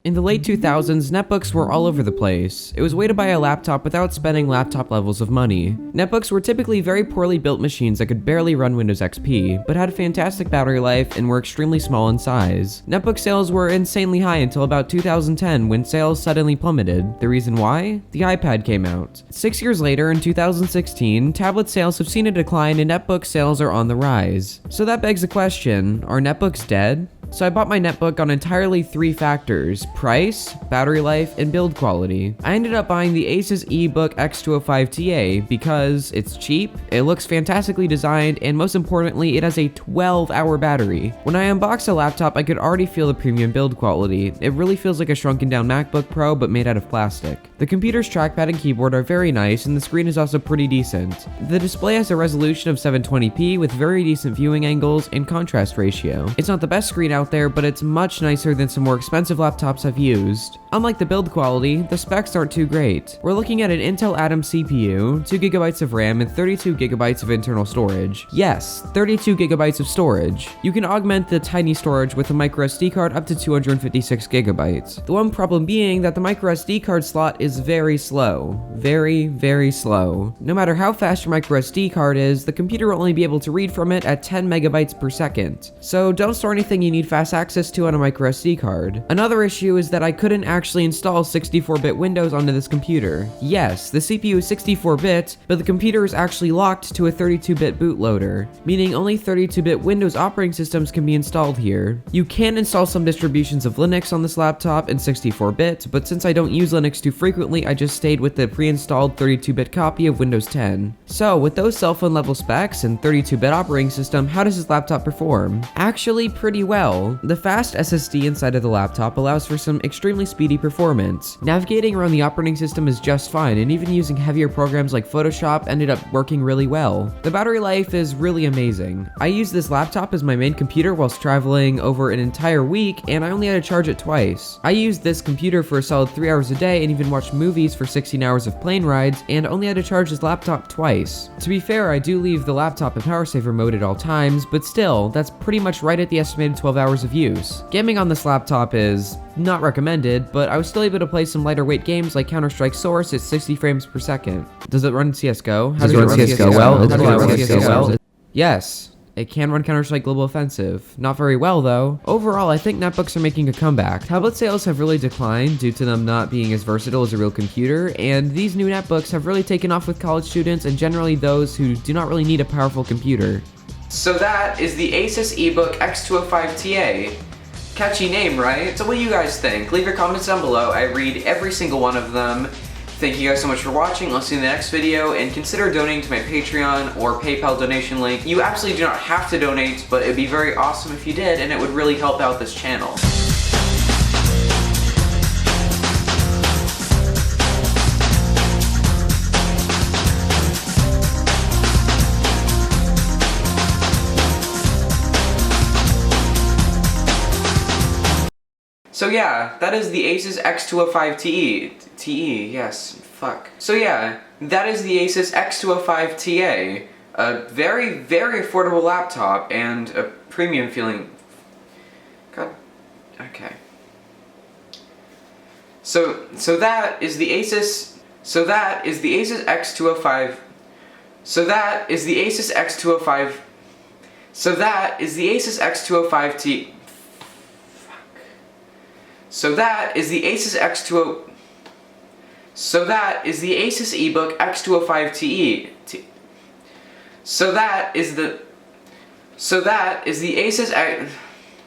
In the late 2000s, netbooks were all over the place. It was a way to buy a laptop without spending laptop levels of money. Netbooks were typically very poorly built machines that could barely run Windows XP, but had fantastic battery life and were extremely small in size. Netbook sales were insanely high until about 2010 when sales suddenly plummeted. The reason why? The iPad came out. 6 years later, in 2016, tablet sales have seen a decline and netbook sales are on the rise. So that begs the question, are netbooks dead? So I bought my netbook on entirely 3 factors: price, battery life, and build quality. I ended up buying the Asus EBook X205 TA because it's cheap, it looks fantastically designed, and most importantly, it has a 12-hour battery. When I unboxed the laptop, I could already feel the premium build quality. It really feels like a shrunken down MacBook Pro, but made out of plastic. The computer's trackpad and keyboard are very nice, and the screen is also pretty decent. The display has a resolution of 720p with very decent viewing angles and contrast ratio. It's not the best screen out there, but it's much nicer than some more expensive laptops I've used. Unlike the build quality, the specs aren't too great. We're looking at an Intel Atom CPU, 2GB of RAM, and 32GB of internal storage. Yes, 32GB of storage. You can augment the tiny storage with a microSD card up to 256GB. The one problem being that the microSD card slot is very slow. Very slow. No matter how fast your microSD card is, the computer will only be able to read from it at 10 megabytes per second. So don't store anything you need fast access to on a microSD card. Another issue is that I couldn't actually install 64-bit Windows onto this computer. Yes, the CPU is 64-bit, but the computer is actually locked to a 32-bit bootloader, meaning only 32-bit Windows operating systems can be installed here. You can install some distributions of Linux on this laptop in 64-bit, but since I don't use Linux too frequently, I just stayed with the pre-installed 32-bit copy of Windows 10. So, with those cell phone level specs and 32-bit operating system, how does this laptop perform? Actually, pretty well. The fast SSD inside of the laptop allows for some extremely speedy performance. Navigating around the operating system is just fine, and even using heavier programs like Photoshop ended up working really well. The battery life is really amazing. I used this laptop as my main computer whilst traveling over an entire week, and I only had to charge it twice. I used this computer for a solid 3 hours a day and even watched movies for 16 hours of plane rides, and only had to charge this laptop twice. To be fair, I do leave the laptop in power saver mode at all times, but still, that's pretty much right at the estimated 12 hours of use. Gaming on this laptop is not recommended, but I was still able to play some lighter weight games like Counter-Strike Source at 60 frames per second. Does it run CSGO? How does it run CSGO well? How does it run CSGO well? Yes. It can run Counter-Strike Global Offensive. Not very well, though. Overall, I think netbooks are making a comeback. Tablet sales have really declined due to them not being as versatile as a real computer, and these new netbooks have really taken off with college students and generally those who do not really need a powerful computer. So that is the Asus EBook X205 TA. Catchy name, right? So what do you guys think? Leave your comments down below. I read every single one of them. Thank you guys so much for watching. I'll see you in the next video, and consider donating to my Patreon or PayPal donation link. You absolutely do not have to donate, but it'd be very awesome if you did, and it would really help out this channel. So yeah, that is the Asus X205 yes, fuck. So yeah, that is the Asus X205 TA. A very, very affordable laptop and a premium feeling. God, okay. So that is the Asus X205. So that is the Asus X205. So that is the Asus X205 T. So that is the Asus X20. So that is the Asus EBook X205 TE. So that is the. So that is the Asus.